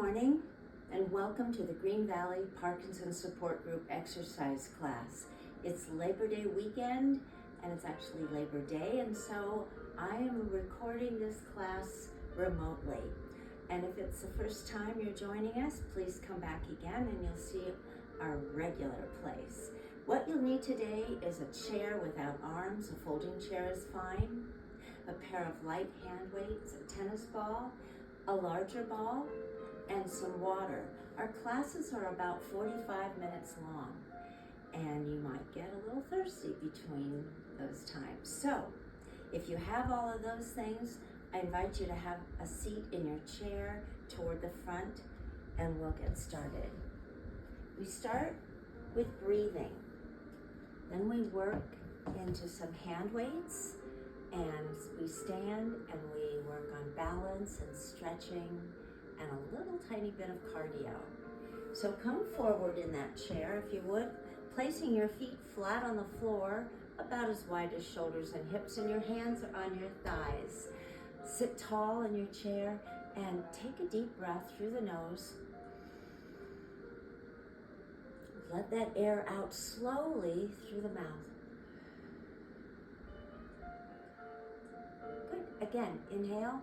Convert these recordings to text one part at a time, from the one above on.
morning and welcome to the Green Valley Parkinson's Support Group exercise class. It's Labor Day weekend and it's actually Labor Day, and so I am recording this class remotely. And if it's the first time you're joining us, please come back again and you'll see our regular place. What you'll need today is a chair without arms, a folding chair is fine, a pair of light hand weights, a tennis ball, a larger ball, and some water. Our classes are about 45 minutes long, and you might get a little thirsty between those times. So, if you have all of those things, I invite you to have a seat in your chair toward the front, and we'll get started. We start with breathing. Then we work into some hand weights, and we stand and we work on balance and stretching and a little tiny bit of cardio. So come forward in that chair if you would, placing your feet flat on the floor, about as wide as shoulders and hips, and your hands are on your thighs. Sit tall in your chair and take a deep breath through the nose. Let that air out slowly through the mouth. Good. Again, inhale.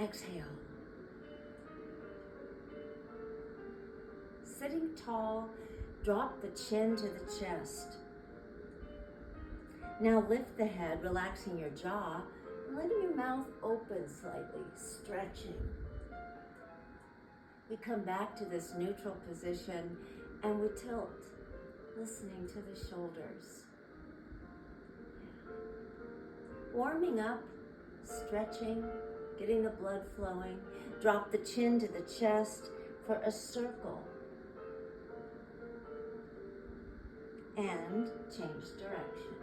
Exhale. Sitting tall, drop the chin to the chest. Now lift the head, relaxing your jaw, and letting your mouth open slightly, stretching. We come back to this neutral position and we tilt, listening to the shoulders. Warming up, stretching, getting the blood flowing. Drop the chin to the chest for a circle. And change direction.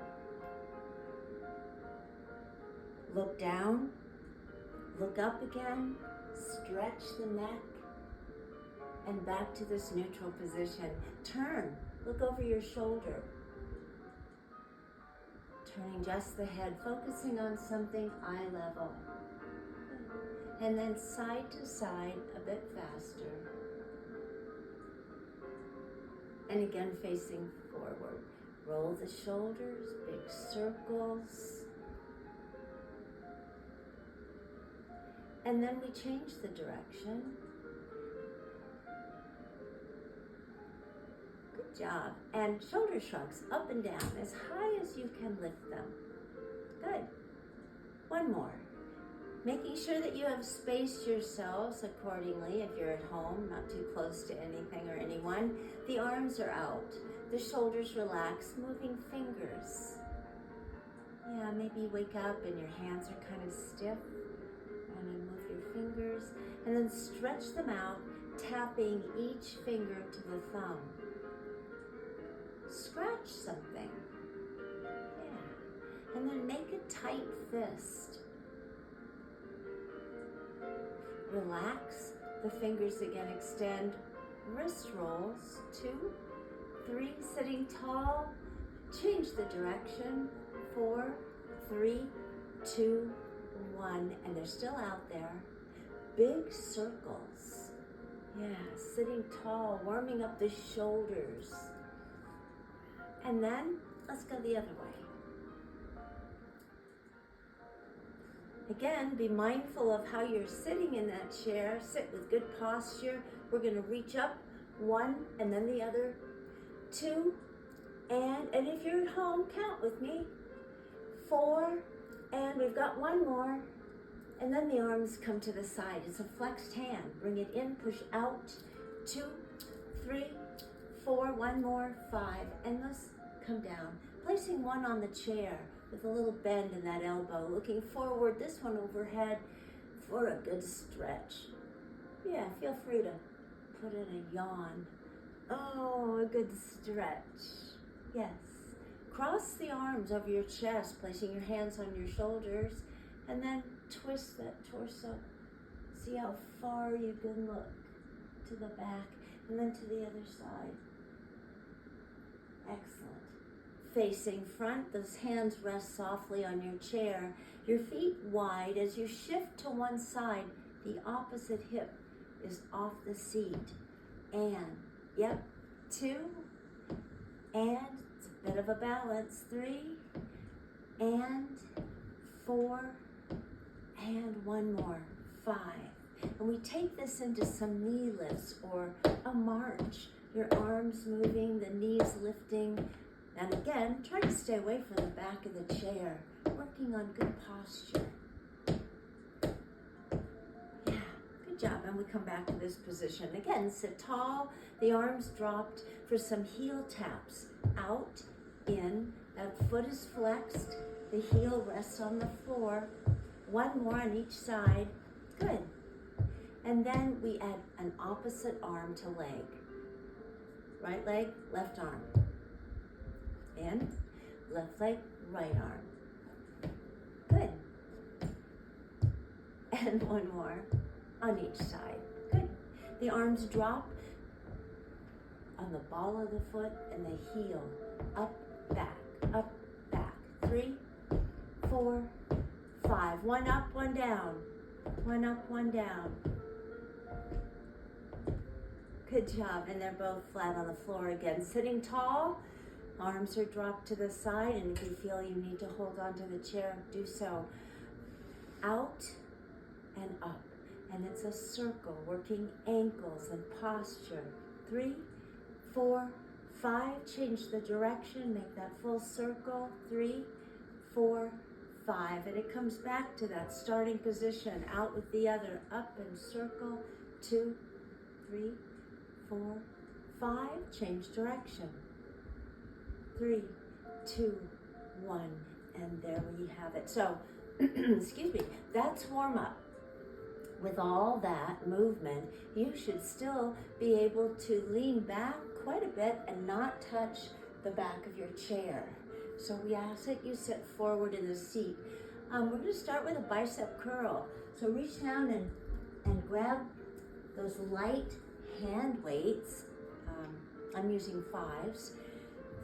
Look down, look up again, stretch the neck, and back to this neutral position. Turn, look over your shoulder. Turning just the head, focusing on something eye level. And then side to side a bit faster. And again facing forward. Roll the shoulders, big circles. And then we change the direction. Good job. And shoulder shrugs up and down as high as you can lift them. Good. One more. Making sure that you have spaced yourselves accordingly if you're at home, not too close to anything or anyone. The arms are out. The shoulders relax, moving fingers. Yeah, maybe wake up and your hands are kind of stiff. Want to move your fingers and then stretch them out, tapping each finger to the thumb. Scratch something. Yeah. And then make a tight fist. Relax, the fingers again extend, wrist rolls, 2, 3, sitting tall, change the direction, 4, 3, 2, 1, and they're still out there. Big circles, yeah, sitting tall, warming up the shoulders. And then, let's go the other way. Again, be mindful of how you're sitting in that chair. Sit with good posture. We're going to reach up, 1 and then the other, 2, and if you're at home, count with me, 4, and we've got 1 more, and then the arms come to the side. It's a flexed hand. Bring it in, push out, 2, 3, 4, 1 more, 5, and let's come down. Placing 1 on the chair, with a little bend in that elbow, looking forward, this one overhead for a good stretch. Yeah, feel free to put in a yawn. Oh, a good stretch. Yes. Cross the arms over your chest, placing your hands on your shoulders, and then twist that torso. See how far you can look to the back, and then to the other side. Excellent. facing front. Those hands rest softly on your chair. Your feet wide. As you shift to one side, the opposite hip is off the seat. And, yep, 2. And, it's a bit of a balance. 3. And, 4. And one more. 5. And we take this into some knee lifts or a march. Your arms moving, the knees lifting. And again, try to stay away from the back of the chair. Working on good posture. Yeah, good job. And we come back to this position. Again, sit tall, the arms dropped for some heel taps. Out, in, that foot is flexed, the heel rests on the floor. One more on each side. Good. And then we add an opposite arm to leg. Right leg, left arm. In, left leg, right arm. Good. And one more on each side. Good. The arms drop on the ball of the foot and the heel. Up, back, up, back. 3, 4, 5. One up, one down. One up, one down. Good job. And they're both flat on the floor again. Sitting tall, arms are dropped to the side, and if you feel you need to hold on to the chair, do so. Out and up. And it's a circle, working ankles and posture. 3, 4, 5. Change the direction, make that full circle. 3, 4, 5. And it comes back to that starting position. Out with the other, up and circle. 2, 3, 4, 5. Change direction. 3, 2, 1. And there we have it. So, excuse me, that's warm up. With all that movement, you should still be able to lean back quite a bit and not touch the back of your chair. So we ask that you sit forward in the seat. We're going to start with a bicep curl. So reach down and grab those light hand weights. I'm using 5s.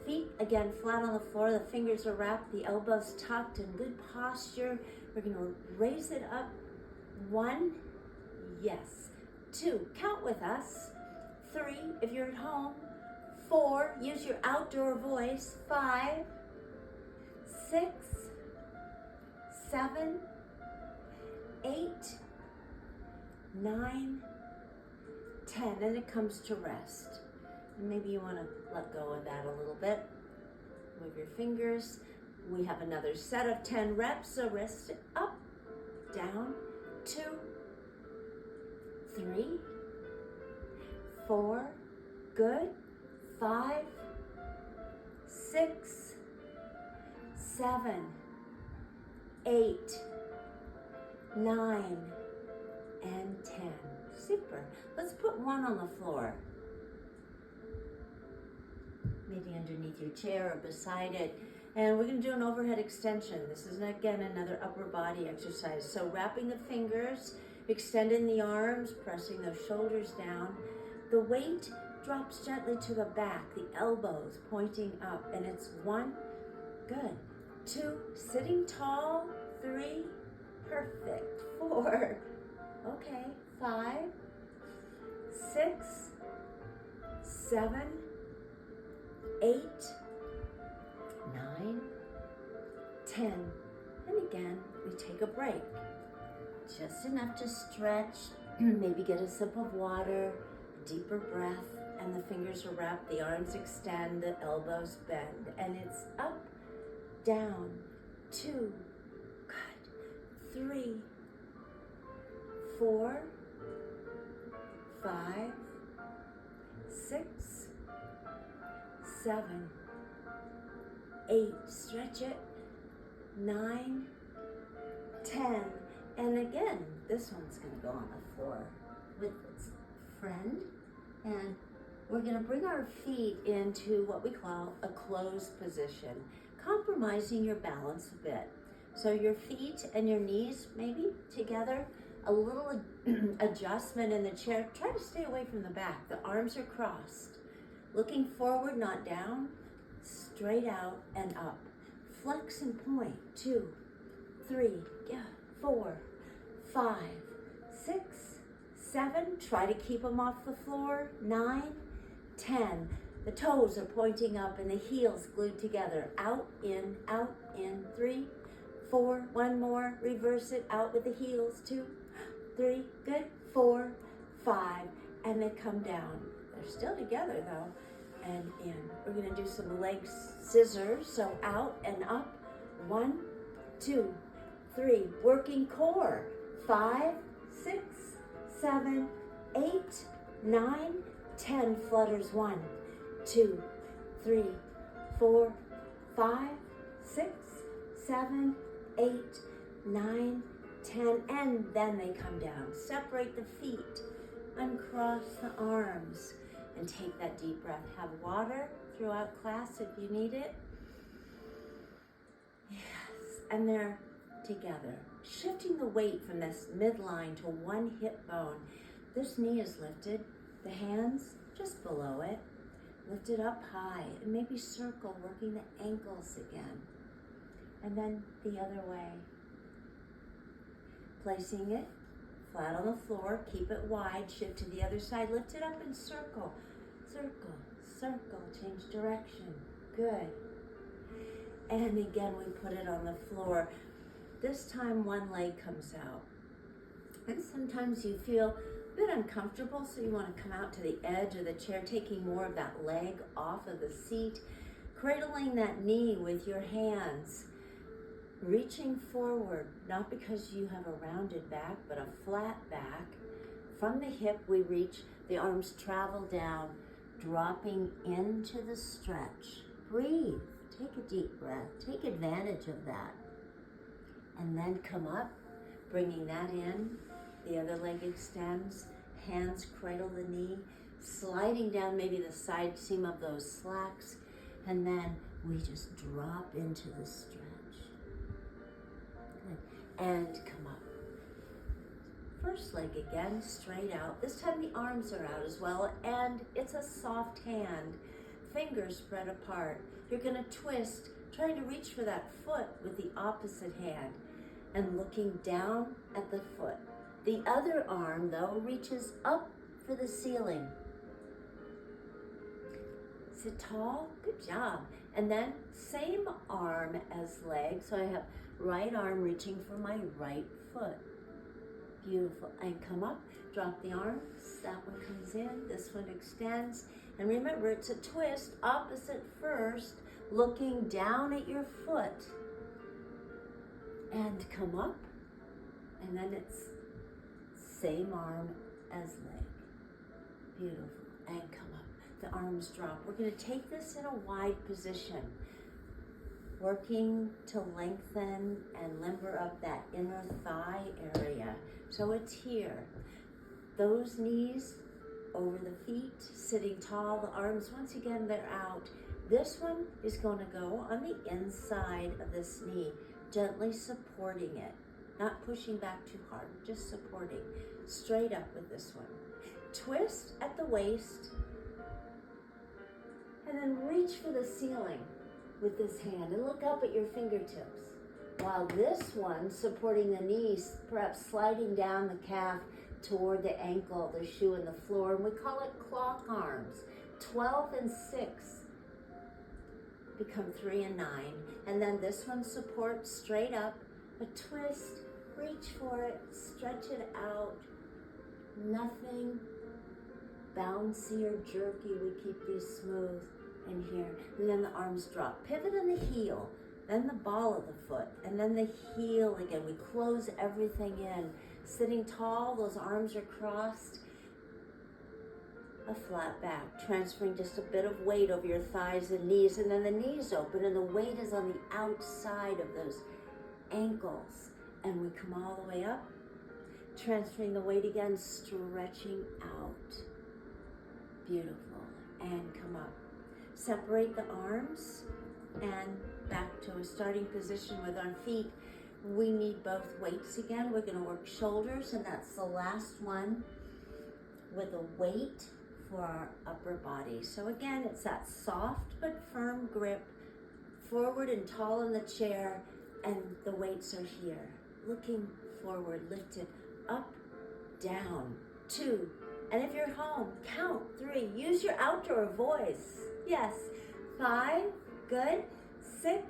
Feet, again, flat on the floor. The fingers are wrapped, the elbows tucked in good posture. We're going to raise it up. 1, yes. 2, count with us. 3, if you're at home. 4, use your outdoor voice. 5, 6, 7, 8, 9, 10, and it comes to rest. And maybe you want to let go of that a little bit. Move your fingers. We have another set of 10 reps, so rest it up, down, 2, 3, 4, good, 5, 6, 7, 8, 9, and 10. Super. Let's put 1 on the floor. Maybe underneath your chair or beside it. And we're going to do an overhead extension. This is, again, another upper body exercise. So wrapping the fingers, extending the arms, pressing those shoulders down. The weight drops gently to the back, the elbows pointing up. And it's 1, good. 2, sitting tall. 3, perfect. 4, okay. 5, 6, 7, 8, 9, 10. And again, we take a break. Just enough to stretch, maybe get a sip of water, a deeper breath, and the fingers are wrapped, the arms extend, the elbows bend, and it's up, down, 2, good, 3, 4, 5, 6, 7, 8, stretch it, 9, 10, and again, this one's going to go on the floor with its friend, and we're going to bring our feet into what we call a closed position, compromising your balance a bit. So your feet and your knees maybe together, a little adjustment in the chair. Try to stay away from the back. The arms are crossed. Looking forward, not down. straight out and up. Flex and point. 2, 3, 4, 5, 6, 7. Try to keep them off the floor. 9, 10. The toes are pointing up and the heels glued together. Out, in, 3, 4. One more. Reverse it. Out with the heels. 2, 3. Good. 4, 5. And they come down. They're still together though. And in. We're going to do some leg scissors. So out and up. 1, 2, 3. Working core. 5, 6, 7, 8, 9, 10. Flutters. 1, 2, 3, 4, 5, 6, 7, 8, 9, 10. And then they come down. Separate the feet. Uncross the arms. And take that deep breath. Have water throughout class if you need it. Yes. And they're together. Shifting the weight from this midline to one hip bone. This knee is lifted. The hands just below it. Lift it up high. And maybe circle, working the ankles again. And then the other way. Placing it flat on the floor. Keep it wide. Shift to the other side. Lift it up and circle. Circle, circle, change direction. Good. And again, we put it on the floor. This time, one leg comes out. And sometimes you feel a bit uncomfortable, so you want to come out to the edge of the chair, taking more of that leg off of the seat, cradling that knee with your hands, reaching forward, not because you have a rounded back, but a flat back. From the hip, we reach, the arms travel down, dropping into the stretch. Breathe. Take a deep breath. Take advantage of that. And then come up, bringing that in. The other leg extends. Hands cradle the knee. Sliding down maybe the side seam of those slacks. And then we just drop into the stretch. Good. And come up. First leg again, straight out. This time the arms are out as well, and it's a soft hand. Fingers spread apart. You're going to twist, trying to reach for that foot with the opposite hand, and looking down at the foot. The other arm, though, reaches up for the ceiling. Sit tall. Good job. And then same arm as leg, so I have right arm reaching for my right foot. Beautiful. And come up, drop the arms. That one comes in, this one extends. And remember, it's a twist, opposite first, looking down at your foot. And come up. And then it's same arm as leg. Beautiful. And come up. The arms drop. We're going to take this in a wide position, working to lengthen and limber up that inner thigh area. So it's here. Those knees over the feet, sitting tall, the arms, once again, they're out. This one is going to go on the inside of this knee, gently supporting it, not pushing back too hard, just supporting. Straight up with this one. Twist at the waist, and then reach for the ceiling with this hand, and look up at your fingertips. While this one, supporting the knees, perhaps sliding down the calf toward the ankle, the shoe and the floor, and we call it clock arms. 12 and 6 become 3 and 9. And then this one supports straight up, a twist, reach for it, stretch it out. Nothing bouncy or jerky, we keep these smooth in here. And then the arms drop. Pivot in the heel. Then the ball of the foot, and then the heel again. We close everything in. Sitting tall, those arms are crossed. A flat back, transferring just a bit of weight over your thighs and knees, and then the knees open, and the weight is on the outside of those ankles. And we come all the way up, transferring the weight again, stretching out. Beautiful. And come up. Separate the arms, and back to a starting position with our feet. We need both weights again. We're going to work shoulders, and that's the last one with a weight for our upper body. So again, it's that soft but firm grip, forward and tall in the chair, and the weights are here. Looking forward, lifted, up, down, 2. And if you're home, count 3. Use your outdoor voice. Yes. 5, good. 6,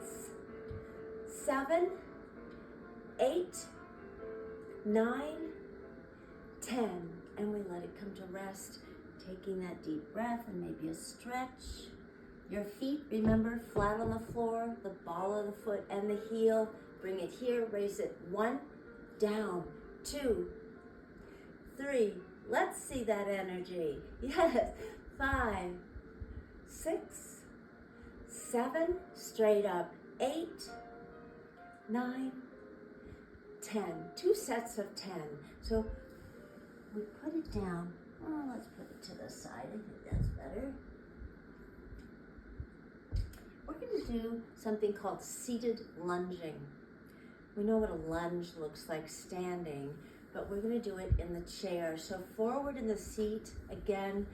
7, 8, 9, 10. And we let it come to rest, taking that deep breath and maybe a stretch. Your feet, remember, flat on the floor, the ball of the foot and the heel. Bring it here, raise it. 1, down, 2, 3. Let's see that energy. Yes. 5, 6, 7, straight up. 8, 9, 10. 2 sets of 10. So we put it down. Oh, let's put it to the side. I think that's better. We're going to do something called seated lunging. We know what a lunge looks like standing, but we're going to do it in the chair. So forward in the seat, again,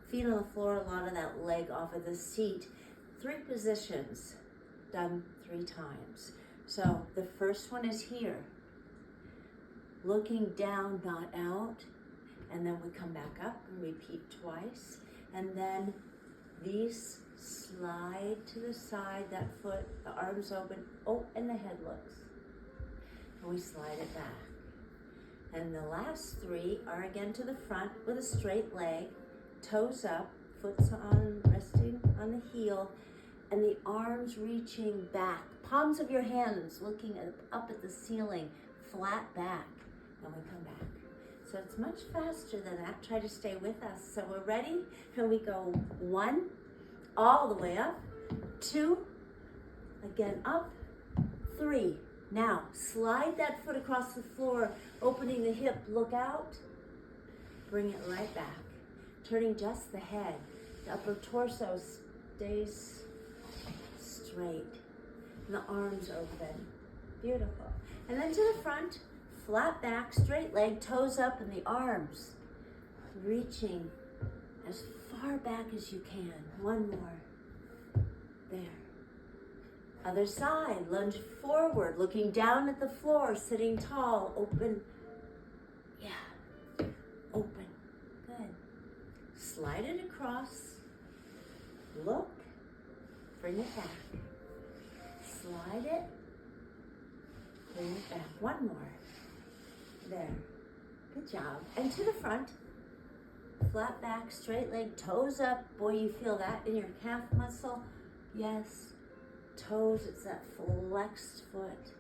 feet on the floor, a lot of that leg off of the seat. 3 positions, done 3 times. So the first one is here, looking down, not out, and then we come back up and repeat twice, and then these slide to the side, that foot, the arms open, oh, and the head looks. And we slide it back. And the last 3 are again to the front with a straight leg, toes up, foot's on, resting on the heel, and the arms reaching back. Palms of your hands looking up at the ceiling, flat back, and we come back. So it's much faster than that. Try to stay with us. So we're ready, and we go 1, all the way up, 2, again up, 3. Now, slide that foot across the floor, opening the hip, look out, bring it right back, turning just the head. The upper torso stays straight, and the arms open. Beautiful. And then to the front, flat back, straight leg, toes up, and the arms reaching as far back as you can. 1 more. There. Other side, lunge forward, looking down at the floor, sitting tall, open. Yeah, open. Good. Slide it across. Look. Bring it back. Slide it. Bring it back. 1 more. There. Good job. And to the front. Flat back, straight leg, toes up. Boy, you feel that in your calf muscle. Yes. Toes, it's that flexed foot.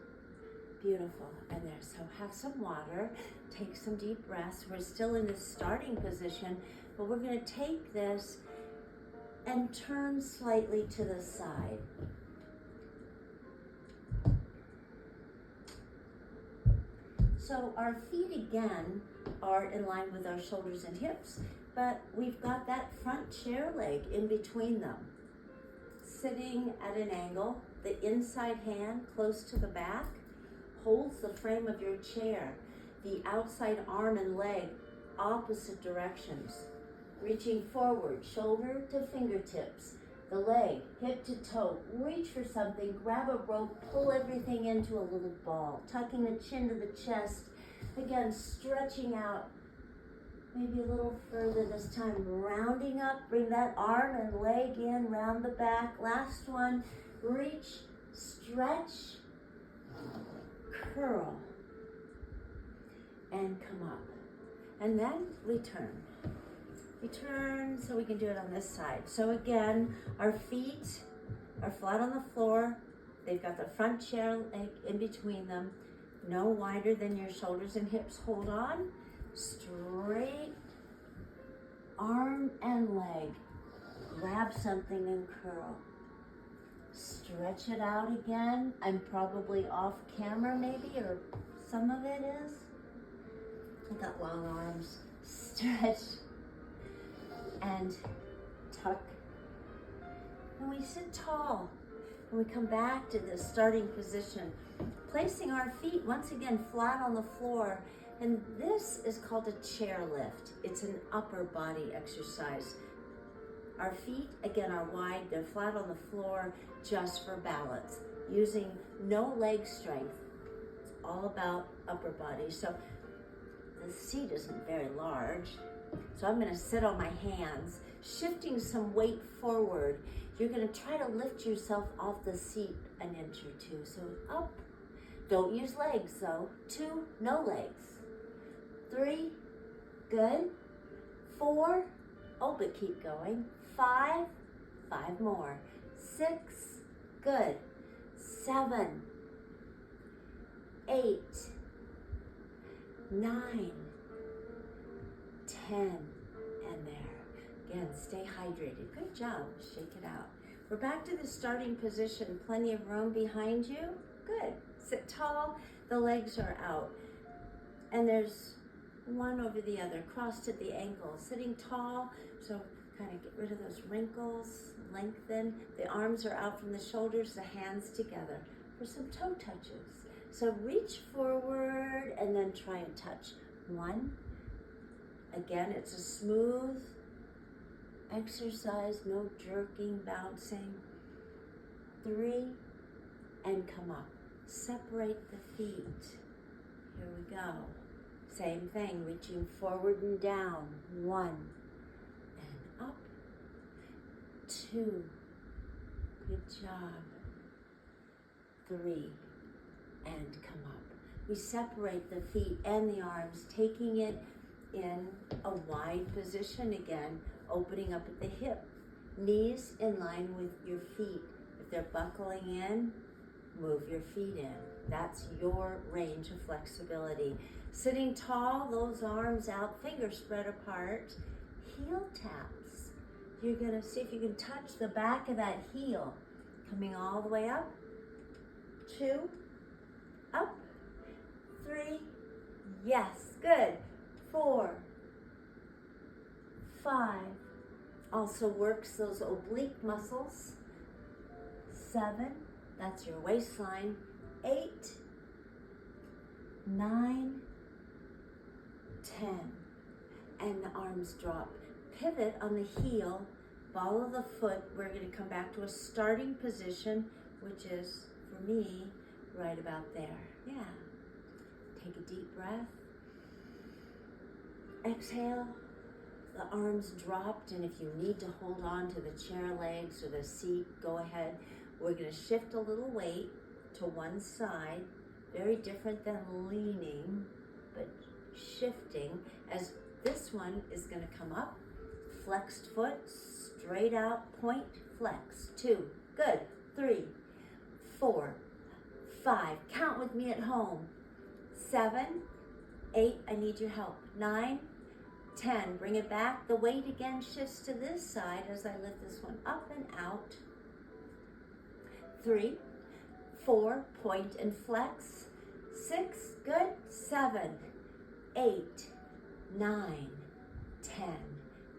Beautiful. And there. So have some water. Take some deep breaths. We're still in the starting position, but we're going to take this and turn slightly to the side. So our feet again are in line with our shoulders and hips, but we've got that front chair leg in between them. Sitting at an angle, the inside hand close to the back holds the frame of your chair. The outside arm and leg opposite directions. Reaching forward, shoulder to fingertips. The leg, hip to toe. Reach for something, grab a rope, pull everything into a little ball. Tucking the chin to the chest. Again, stretching out. Maybe a little further this time. Rounding up, bring that arm and leg in, round the back. Last one, reach, stretch, curl, and come up. And then return. Return so we can do it on this side. So again, our feet are flat on the floor. They've got the front chair leg in between them. No wider than your shoulders and hips. Hold on. Straight arm and leg. Grab something and curl. Stretch it out again. I'm probably off camera maybe, or some of it is. I got long arms. Stretch and tuck. And we sit tall. And we come back to this starting position. Placing our feet once again flat on the floor And this is called a chair lift. It's an upper body exercise. Our feet, again, are wide. They're flat on the floor just for balance, using no leg strength. It's all about upper body. So the seat isn't very large. So I'm gonna sit on my hands, shifting some weight forward. You're gonna try to lift yourself off the seat an inch or two. So up, don't use legs though. 2, no legs. 3, good. 4, oh, but keep going. 5, 5 more. 6, good. 7, 8, 9, 10, and there. Again, stay hydrated. Good job. Shake it out. We're back to the starting position. Plenty of room behind you. Good. Sit tall. The legs are out. And there's one over the other, crossed at the ankle. Sitting tall, so kind of get rid of those wrinkles. Lengthen. The arms are out from the shoulders, the hands together for some toe touches. So reach forward and then try and touch. 1. Again, it's a smooth exercise, no jerking, bouncing. 3, and come up. Separate the feet. Here we go. Same thing, reaching forward and down. 1, and up. 2, good job. 3, and come up. We separate the feet and the arms, taking it in a wide position again, opening up at the hip. Knees in line with your feet. If they're buckling in, move your feet in. That's your range of flexibility. Sitting tall, those arms out, fingers spread apart. Heel taps. You're gonna see if you can touch the back of that heel. Coming all the way up. 2, up. 3, yes, good. 4, 5, also works those oblique muscles. 7, that's your waistline. 8, 9, 10, and the arms drop. Pivot on the heel, ball of the foot. We're going to come back to a starting position, which is, for me, right about there. Yeah. Take a deep breath. Exhale. The arms dropped, and if you need to hold on to the chair legs or the seat, go ahead. We're going to shift a little weight to one side. Very different than leaning, but shifting, as this one is going to come up. Flexed foot, straight out, point, flex. 2, good. 3, 4, 5, count with me at home. 7, 8, I need your help. 9, 10, bring it back. The weight again shifts to this side as I lift this one up and out. 3, 4, point and flex. 6, good. 7, 8, 9, 10,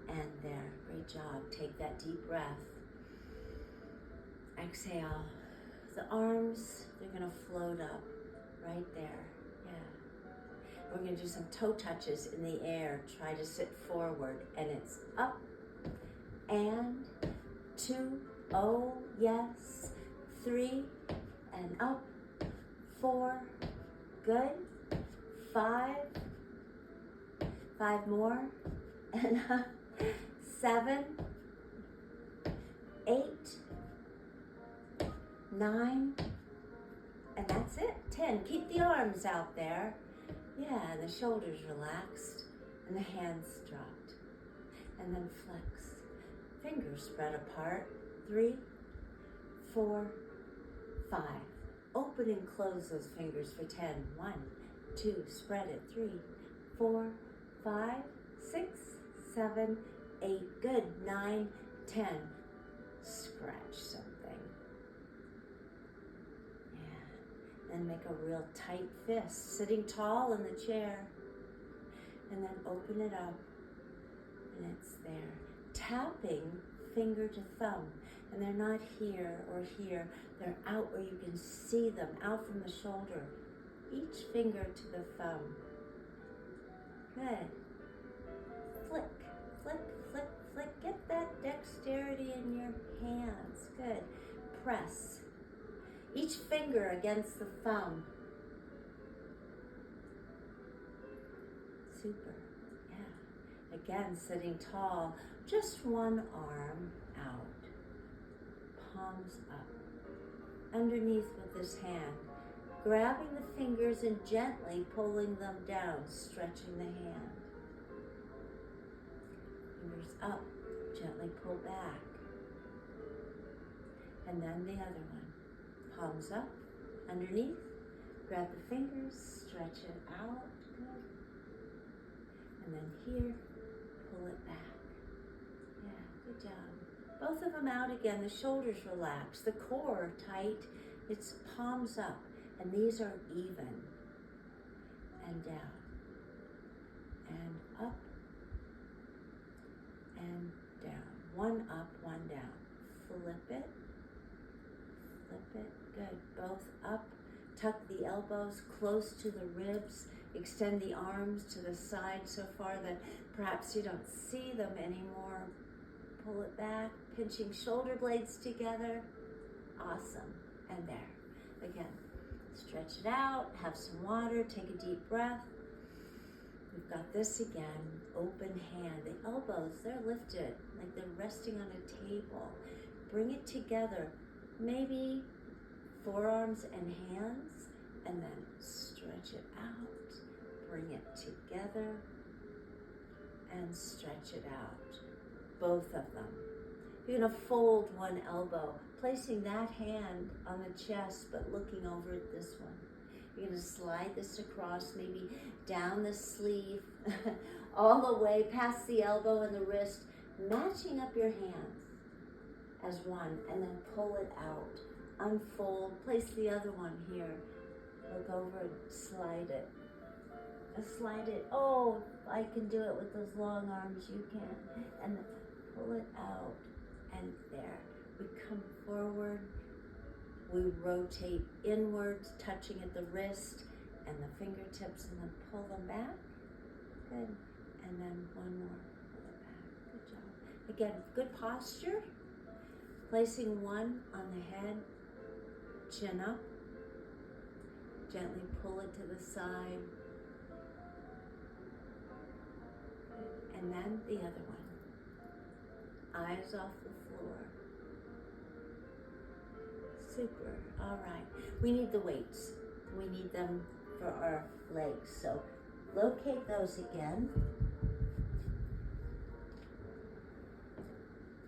and there. Great job. Take that deep breath. Exhale. The arms, they're going to float up right there. Yeah. We're going to do some toe touches in the air. Try to sit forward, and it's up and 2, oh yes, 3, and up. 4, good. 5, 5 more, and up. 7, 8, 9, and that's it. 10. Keep the arms out there. Yeah, and the shoulders relaxed, and the hands dropped. And then flex. Fingers spread apart. 3, 4, 5. Open and close those fingers for 10. 1, 2, spread it. 3, 4, 5, 6, 7, 8. Good. 9, 10. Scratch something. Yeah. And make a real tight fist. Sitting tall in the chair. And then open it up. And it's there. Tapping finger to thumb. And they're not here or here. They're out where you can see them, out from the shoulder. Each finger to the thumb. Good. Flick, flick, flick, flick. Get that dexterity in your hands. Good. Press. Each finger against the thumb. Super. Yeah. Again, sitting tall. Just one arm out. Palms up. Underneath with this hand. Grabbing the fingers and gently pulling them down, stretching the hand. Fingers up, gently pull back. And then the other one. Palms up, underneath. Grab the fingers, stretch it out. Good. And then here, pull it back. Yeah, good job. Both of them out again. The shoulders relax, the core tight. It's palms up. And these are even, and down, and up, and down. One up, one down. Flip it, good. Both up, tuck the elbows close to the ribs, extend the arms to the side so far that perhaps you don't see them anymore. Pull it back, pinching shoulder blades together. Awesome, and there, again. Stretch it out, have some water, take a deep breath. We've got this again, open hand. The elbows, they're lifted like they're resting on a table. Bring it together, maybe forearms and hands, and then stretch it out. Bring it together and stretch it out. Both of them. You're gonna fold one elbow, placing that hand on the chest, but looking over at this one. You're gonna slide this across, maybe down the sleeve, all the way past the elbow and the wrist, matching up your hands as one, and then pull it out. Unfold, place the other one here. Look over and slide it. Slide it. Oh, I can do it with those long arms, you can. And then pull it out. And there, we come forward, we rotate inwards, touching at the wrist and the fingertips, and then pull them back. Good. And then one more, pull it back. Good job. Again, good posture. Placing one on the head, chin up. Gently pull it to the side. Good. And then the other one. Eyes off the floor. Super. All right. We need the weights. We need them for our legs. So locate those again.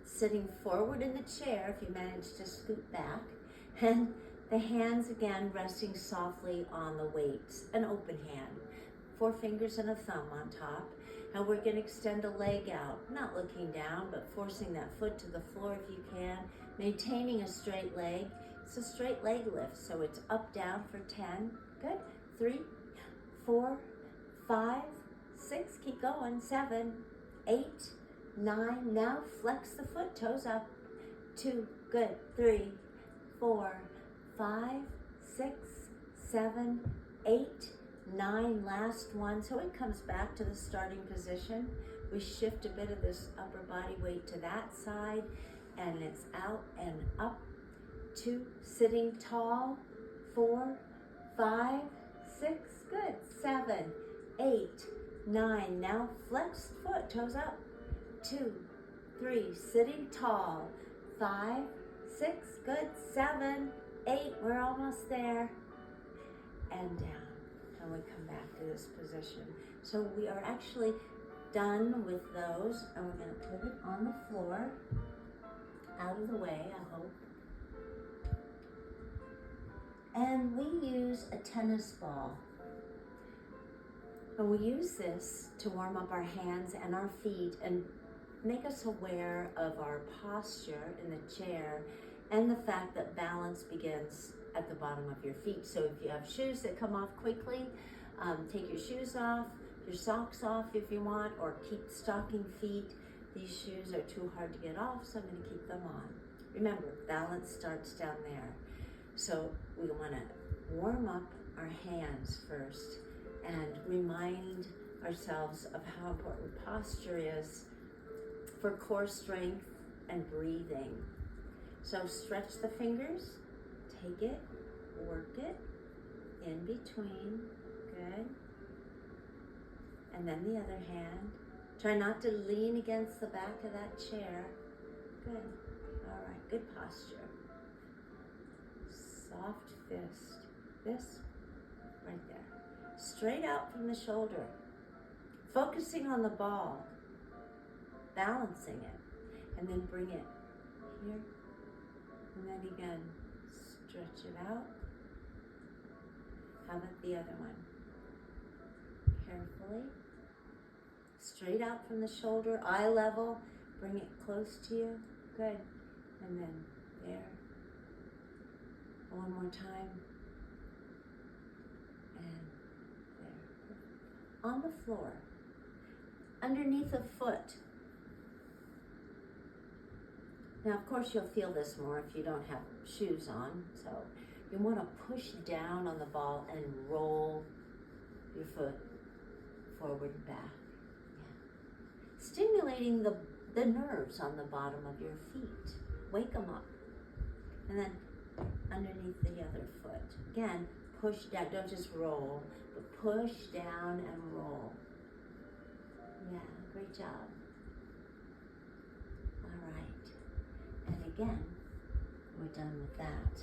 Sitting forward in the chair if you manage to scoot back. And the hands again resting softly on the weights. An open hand. 4 fingers and a thumb on top. And we're going to extend a leg out, not looking down, but forcing that foot to the floor if you can, maintaining a straight leg. It's a straight leg lift, so it's up, down for 10. Good. 3, 4, 5, 6, keep going. 7, 8, 9. Now flex the foot, toes up. 2, good. 3, 4, 5, 6, 7, 8, 9, last one. So it comes back to the starting position. We shift a bit of this upper body weight to that side, and it's out and up. 2, sitting tall. 4, 5, 6, good. 7, 8, 9. Now flex foot, toes up. 2, 3, sitting tall. 5, 6, good. 7, 8, we're almost there. And down. And we come back to this position. So we are actually done with those, and we're going to put it on the floor, out of the way, I hope. And we use a tennis ball. And we use this to warm up our hands and our feet and make us aware of our posture in the chair and the fact that balance begins at the bottom of your feet. So if you have shoes that come off quickly, take your shoes off, your socks off if you want, or keep stocking feet. These shoes are too hard to get off, so I'm going to keep them on. Remember, balance starts down there. So we want to warm up our hands first and remind ourselves of how important posture is for core strength and breathing. So stretch the fingers, take it, work it in between, good. And then the other hand. Try not to lean against the back of that chair. Good. All right, good posture. Soft fist. This, right there. Straight out from the shoulder. Focusing on the ball. Balancing it. And then bring it here. And then again, stretch it out. How about the other one? Carefully. Straight out from the shoulder, eye level. Bring it close to you. Good. And then there. One more time. And there. On the floor. Underneath a foot. Now, of course, you'll feel this more if you don't have shoes on. So you want to push down on the ball and roll your foot forward and back. Yeah. Stimulating the nerves on the bottom of your feet. Wake them up. And then underneath the other foot. Again, push down. Don't just roll, but push down and roll. Yeah, great job. All right. And again, we're done with that.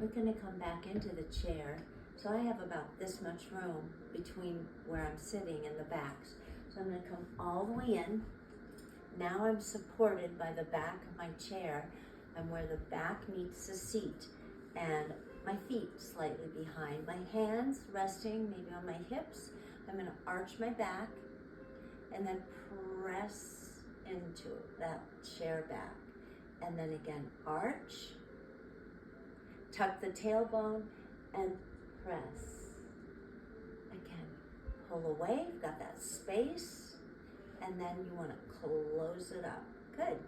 We're going to come back into the chair. So I have about this much room between where I'm sitting and the backs. So I'm going to come all the way in. Now I'm supported by the back of my chair and where the back meets the seat. And my feet slightly behind. My hands resting maybe on my hips. I'm going to arch my back and then press into that chair back. And then again, arch. Tuck the tailbone and press. Again, pull away, you've got that space, and then you want to close it up. Good.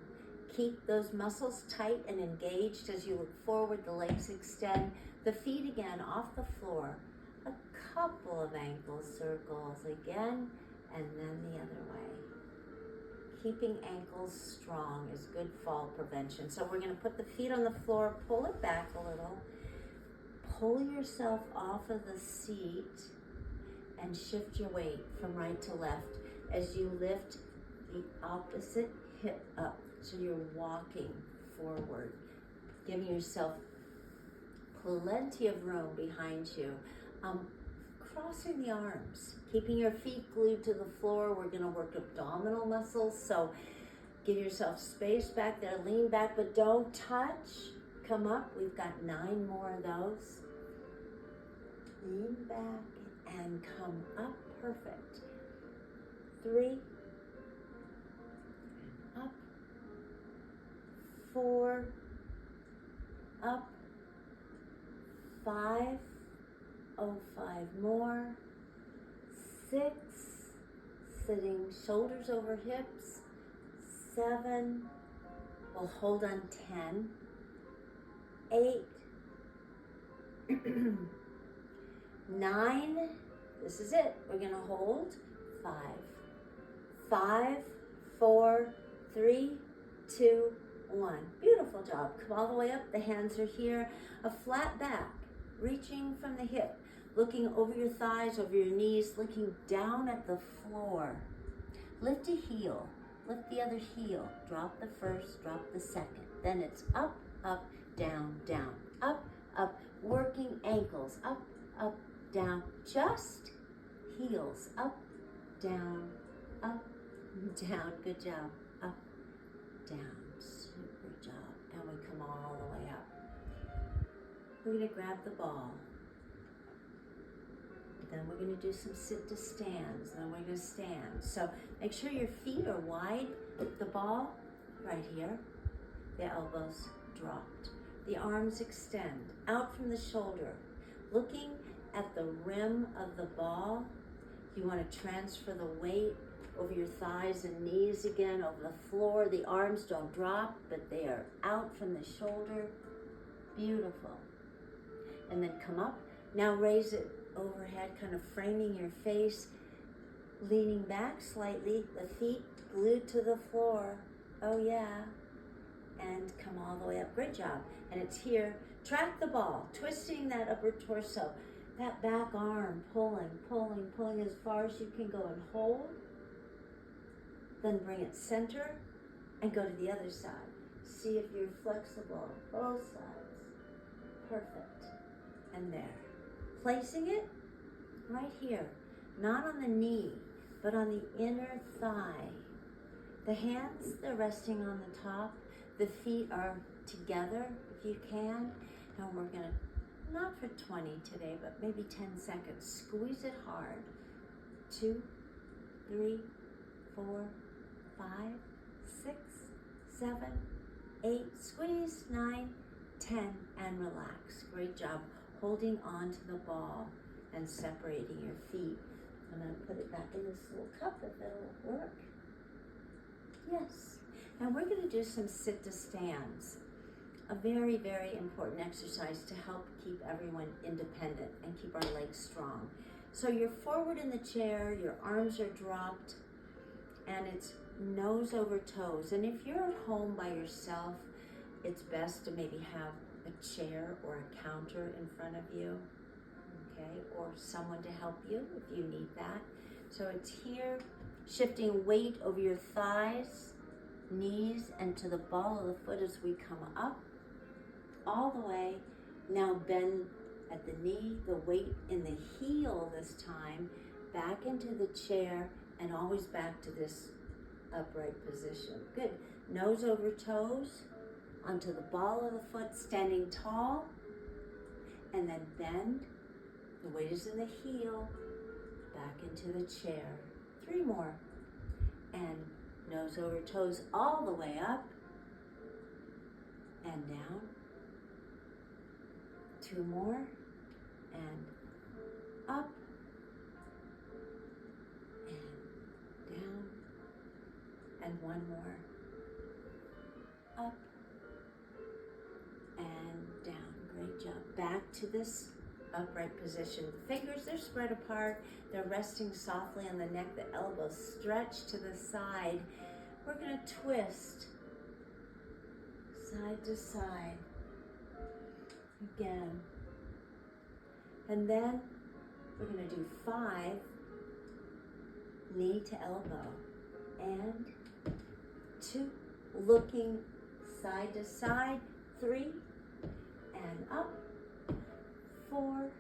Keep those muscles tight and engaged as you look forward, the legs extend, the feet again off the floor. A couple of ankle circles again, and then the other way. Keeping ankles strong is good fall prevention. So we're going to put the feet on the floor, pull it back a little, pull yourself off of the seat, and shift your weight from right to left as you lift the opposite hip up. So you're walking forward, giving yourself plenty of room behind you. Crossing the arms, keeping your feet glued to the floor. We're going to work abdominal muscles, so give yourself space back there, lean back, but don't touch. Come up, we've got 9 more of those. Lean back and come up, perfect. 3, up, 4, up, 5, 5 more, 6, sitting shoulders over hips, 7, we'll hold on 10, 8, 9, this is it, we're gonna hold, 5, 4, 3, 2, 1. Beautiful job. Come all the way up, the hands are here, a flat back, reaching from the hip, looking over your thighs, over your knees, looking down at the floor. Lift a heel, lift the other heel, drop the first, drop the second. Then it's up, up, down, down, up, up, working ankles, up, up, down, just heels, up, down, good job, up, down, super job. And we come all the way up. We're going to grab the ball. Then we're going to do some sit to stands. Then we're going to stand. So make sure your feet are wide. The ball right here. The elbows dropped. The arms extend out from the shoulder. Looking at the rim of the ball, you want to transfer the weight over your thighs and knees again, over the floor. The arms don't drop, but they are out from the shoulder. Beautiful. And then come up. Now raise it overhead, kind of framing your face, leaning back slightly, the feet glued to the floor. Oh yeah. And come all the way up. Great job. And it's here. Track the ball, twisting that upper torso, that back arm, pulling as far as you can go and hold. Then bring it center and go to the other side. See if you're flexible, both sides. Perfect. And there. Placing it right here, not on the knee, but on the inner thigh. The hands, they're resting on the top. The feet are together if you can. And we're gonna, not for 20 today, but maybe 10 seconds. Squeeze it hard. 2, 3, 4, 5, 6, 7, 8. Squeeze. 9, 10, and relax. Great job holding on to the ball and separating your feet. I'm gonna put it back in this little cup if it'll work. Yes. And we're gonna do some sit to stands. A very, very important exercise to help keep everyone independent and keep our legs strong. So you're forward in the chair, your arms are dropped, and it's nose over toes. And if you're at home by yourself, it's best to maybe have a chair or a counter in front of you, okay? Or someone to help you if you need that. So it's here, shifting weight over your thighs, knees, and to the ball of the foot as we come up, all the way. Now bend at the knee, the weight in the heel this time, back into the chair, and always back to this upright position. Good. Nose over toes, onto the ball of the foot, standing tall, and then bend. The weight is in the heel, back into the chair. 3 more. And nose over toes all the way up and down. 2 more. And up and down. And 1 more. Up and down. Great job. Back to this upright position. The fingers, they're spread apart. They're resting softly on the neck. The elbows stretch to the side. We're going to twist side to side. Again. And then we're going to do 5 knee to elbow. And 2, looking side to side. 3, and up. 4,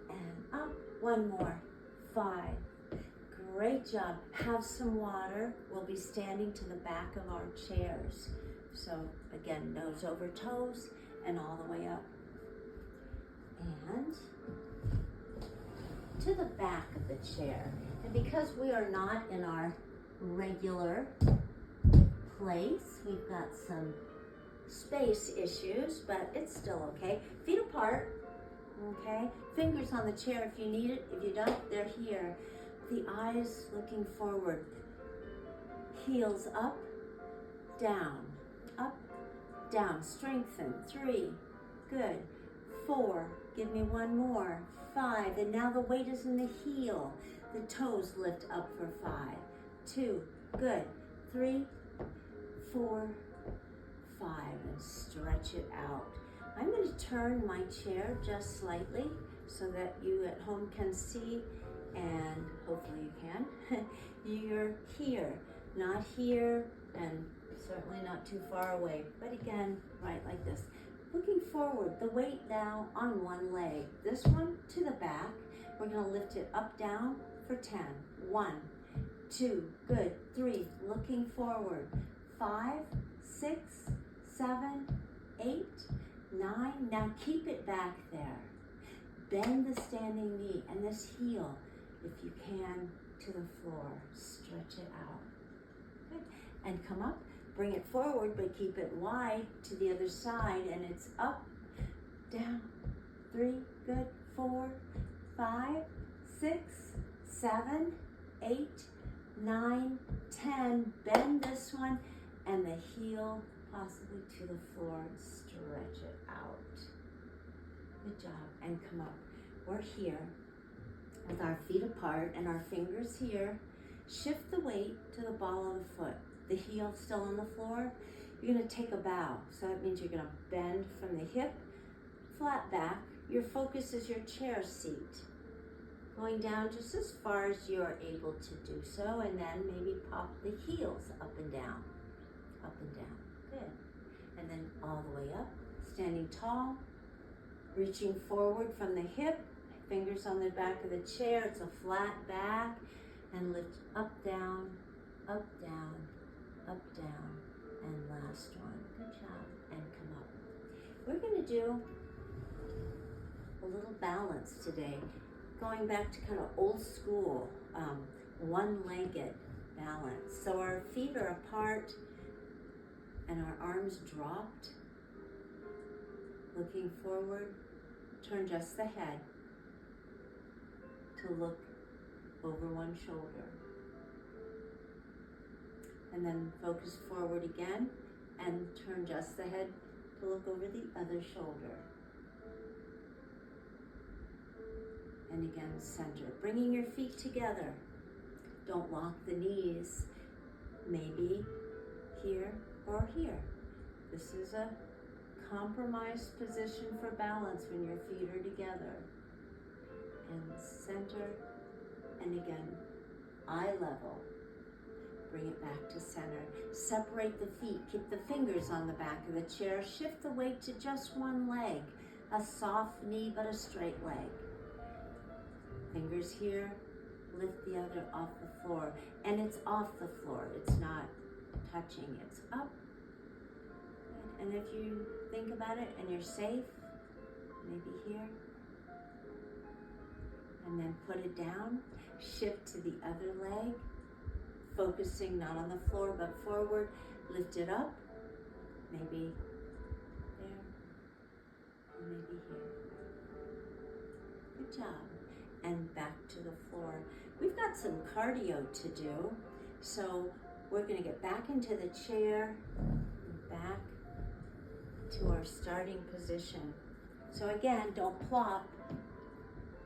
and up. 1 more. 5. Great job. Have some water. We'll be standing to the back of our chairs. So again, nose over toes and all the way up. And to the back of the chair. And because we are not in our regular place, we've got some space issues, but it's still okay. Feet apart. Okay, fingers on the chair if you need it. If you don't, they're here. The eyes looking forward. Heels up, down, strengthen. 3, good. 4, give me 1 more. 5, and now the weight is in the heel. The toes lift up for 5. 2, good. 3, 4, 5, and stretch it out. I'm going to turn my chair just slightly so that you at home can see, and hopefully you can. You're here, not here, and certainly not too far away, but again, right like this. Looking forward, the weight now on one leg. This one to the back. We're going to lift it up, down for 10. 1, 2, good. 3, looking forward. 5, 6, 7, 8, 9. Now keep it back there. Bend the standing knee and this heel, if you can, to the floor. Stretch it out. Good. And come up. Bring it forward, but keep it wide to the other side. And it's up, down. 3, good. 4, 5, 6, 7, 8, 9, 10. Bend this one and the heel possibly to the floor and stretch it out. Good job. And come up. We're here. with our feet apart and our fingers here. Shift the weight to the ball of the foot. The heel still on the floor. You're going to take a bow. So that means you're going to bend from the hip, flat back. Your focus is your chair seat. Going down just as far as you're able to do so, and then maybe pop the heels up and down. Up and down. Good. And then all the way up. Standing tall. Reaching forward from the hip. Fingers on the back of the chair. It's a flat back. And lift up, down, up, down, up, down. And last one. Good job. And come up. We're going to do a little balance today. Going back to kind of old school, one-legged balance. So our feet are apart and our arms dropped. Looking forward. Turn just the head to look over one shoulder. And then focus forward again and turn just the head to look over the other shoulder. And again, center. Bringing your feet together. Don't lock the knees. Maybe here or here. This is a compromised position for balance when your feet are together. And center. And again, eye level. Bring it back to center. Separate the feet. Keep the fingers on the back of the chair. Shift the weight to just one leg. A soft knee, but a straight leg. Fingers here. Lift the other off the floor. And it's off the floor. It's not touching. It's up. And if you think about it and you're safe, maybe here. And then put it down. Shift to the other leg. Focusing not on the floor but forward. Lift it up. Maybe there. And maybe here. Good job. And back to the floor. We've got some cardio to do. So we're going to get back into the chair. And back to our starting position. So again, don't plop.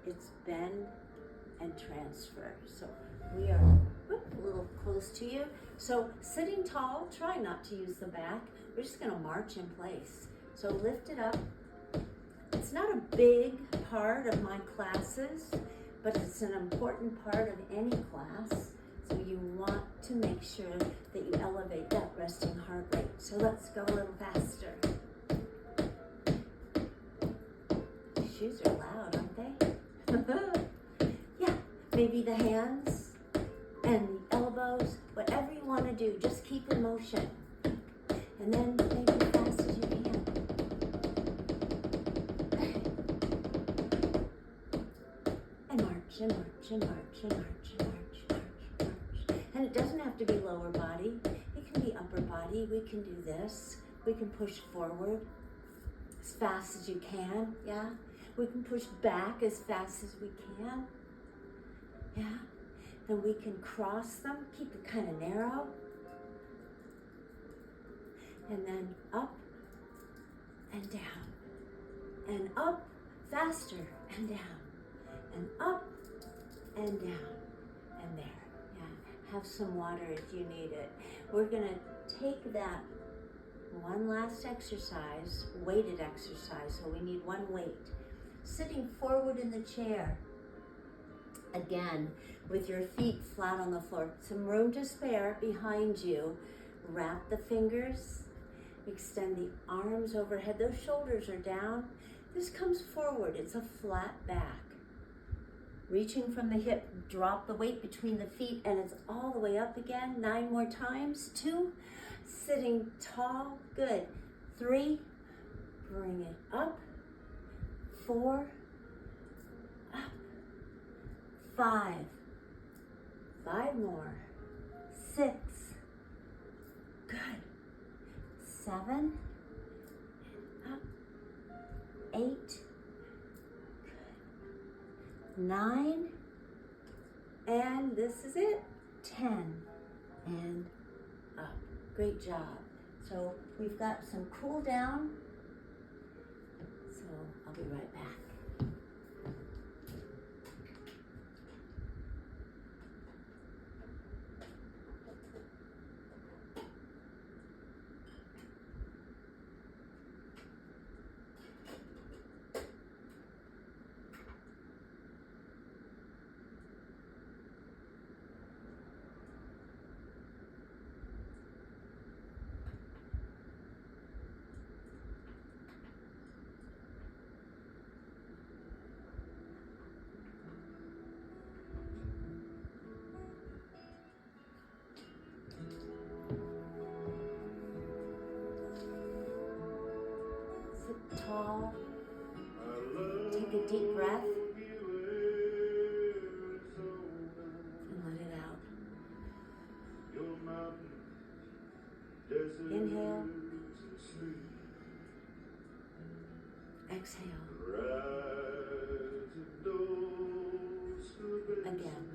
It's bend and transfer. So we are a little close to you. So sitting tall, try not to use the back. We're just going to march in place. So lift it up. It's not a big part of my classes, but it's an important part of any class. So you want to make sure that you elevate that resting heart rate. So let's go a little faster. Shoes are loud, aren't they? Yeah, maybe the hands and the elbows, whatever you want to do, just keep in motion. And then maybe as fast as you can. And march, and march, and march, and march, and march, march, march. And it doesn't have to be lower body. It can be upper body. We can do this. We can push forward as fast as you can, yeah? We can push back as fast as we can, yeah? Then we can cross them, keep it kind of narrow. And then up and down. And up, faster, and down. And up and down. And there, yeah. Have some water if you need it. We're gonna take that one last exercise, weighted exercise, so we need one weight. Sitting forward in the chair. Again, with your feet flat on the floor. Some room to spare behind you. Wrap the fingers. Extend the arms overhead. Those shoulders are down. This comes forward. It's a flat back. Reaching from the hip, drop the weight between the feet, and it's all the way up again. 9 more times. 2. Sitting tall. Good. 3. Bring it up. 4. Up. 5. 5 more. 6. Good. 7. Up. 8. Good. 9. And this is it. 10. And up. Great job. So we've got some cool down. So I'll be right back. tall. Take a deep breath and let it out. Inhale. Exhale. Again.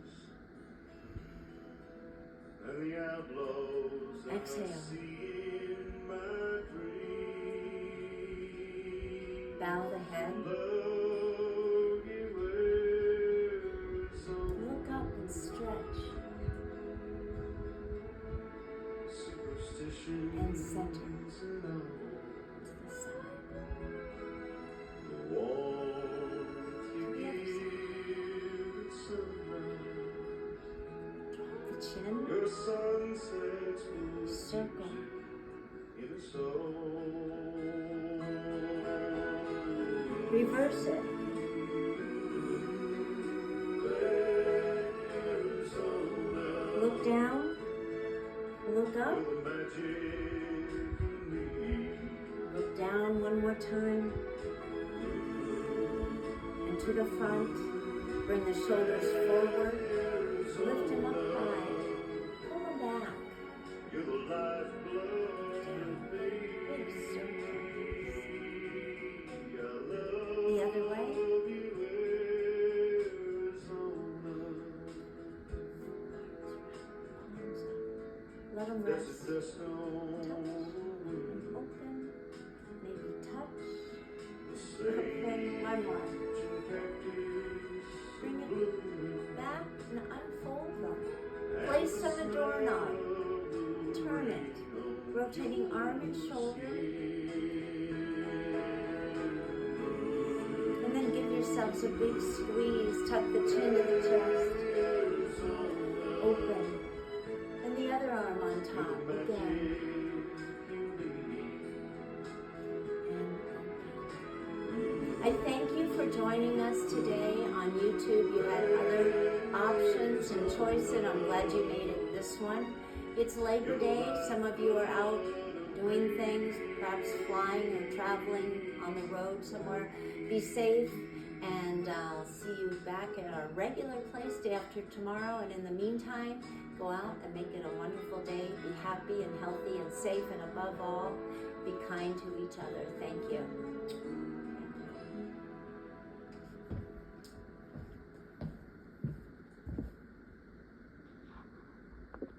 Exhale. Bow the head. Look up and stretch. And center to the side. To the other side. Drop the chin. Circle. Reverse it. Look down. Look up. Look down one more time. And to the front. Bring the shoulders forward. Lift them up high. Pull them back. Big circles. The other way. Let them rest. Touch. Open. Maybe touch. Open. One more. Bring it back and unfold them. Place on the doorknob. Turn it. Rotating arm and shoulder. And then give yourselves a big squeeze. Tuck the chin to the chest. Open. And the other arm on top again. And open. I thank you for joining us today on YouTube. You had other options and choices. I'm glad you made it this one. It's Labor Day. Some of you are out doing things, perhaps flying or traveling on the road somewhere. Be safe, and I'll see you back at our regular place day after tomorrow. And in the meantime, go out and make it a wonderful day. Be happy and healthy and safe, and above all, be kind to each other. Thank you.